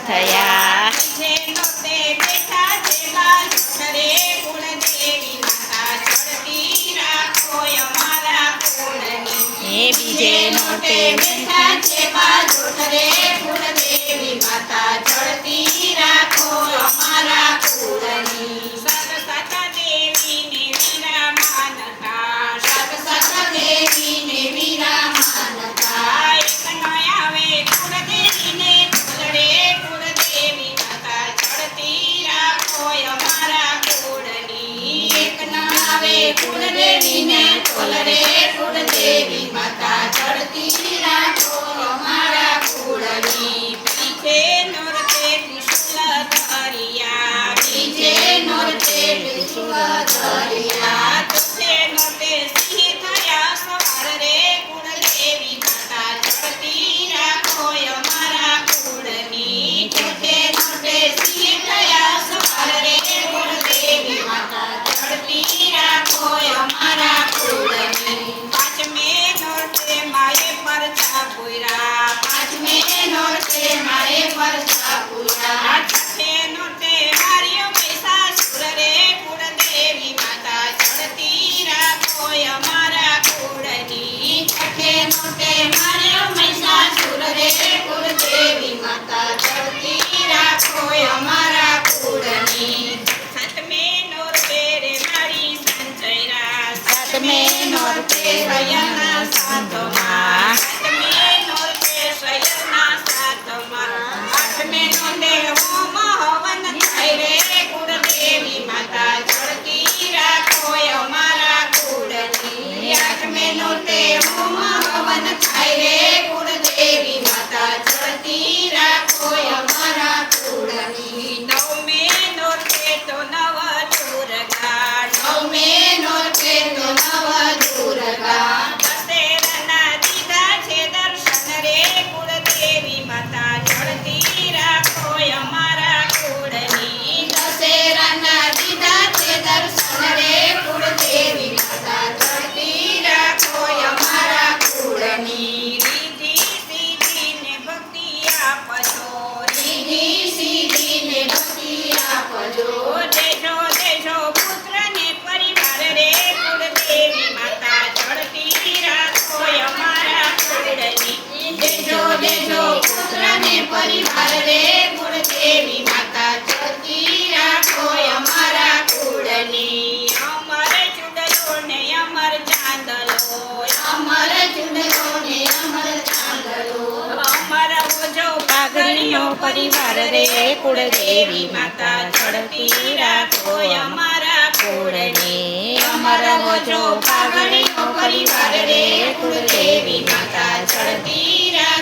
થયા. જેનો તે બેઠા છે બાજુ રે કુળદેવી માતા ચડતી રાખો અમારા કુળની. હે બીજે નોટે બેઠા છે બાજુ રે કુળદેવી માતા ચડતી રાખો અમારા કુળની. સરસાતા દેવીને વીરા માનતા સરસાતા દેવીને વીરા માનતા. એક ન આવે કુળદેવીને ઢોલરે કુળદેવી માતા ચડતી રાખો અમારા કુળની. એક ન આવે કુળદેવીને ઢોલરે કુળદેવી માતા ચડતી રાખો અમારા કુળની. બીજે નોરતે ત્રિશુલ ધરિયા બીજે નોરતે ત્રિશુલ ધરિયા. તુજે નોરતે સિંહ થયા સવાર રે કુળદેવી માતા ચડતી રાખો અમારા કુળની. તુજે નોરતે સિંહ થયા સવાર રે કુળદેવી માતા ચડતી રાખો અમારા કુળની. પાંચમે નોરતે માએ પરચા પૂર્યા પાંચમે નોરતે માએ પરચા પૂર્યા. છઠ્ઠે નોરતે માર્યો મહિષાસુર રે કુળદેવી માતા ચડતી રાખો અમારા કુળની. છઠ્ઠે નોરતે માર્યો મહિષાસુર રે કુળદેવી માતા ચડતી રાખો અમારા કુળની. સાતમે નોરતે રે મારી સંચયરા સાતમે નોરતે શયના સાતમા. સાતમે નોરતે શયના સાતમા. આઠમે નોરતે હોમ હવન થાય રે કુળદેવી માતા ચડતી રાખો અમારા કુળની. આઠમે નોરતે હોમ હવન થાય રે કુળદેવી માતા ચડતી રાખો અમારા કુળની. નવમે નોરતે તો નવ દુર્ગા નવમે નોરતે તો નવ દુર્ગા. દશેરાના દીધા છે દર્શન રે કુળદેવી માતા ચડતી રાખો અમારા કુળની. દશેરાના દીધા છે દર્શન રે કુળદેવી માતા ચડતી રાખો અમારા કુળની. રીધી સીધીને ભક્તિ આપજો રીધી સીધીને ભક્તિ આપજો. દેશો દેશો પુત્રને પરિવાર રે કુળદેવી માતા ચડતી રાખો અમારા કુળની. દેશો દેશો પુત્રને પરિવાર રે કુળદેવી માતા ચડતી રાખો અમારા કુળની. અમર ચૂડલો ને અમર ચાંદલો અમર ચૂડલો ને અમર ચાંદલો. અમર ઓજો પાઘડીનો પરિવાર રે કુળદેવી માતા ચડતી રાખો અમારા કુળની. અમર હોજો પાઘડીનો પરિવાર રે કુળદેવી માતા ચડતી રાખો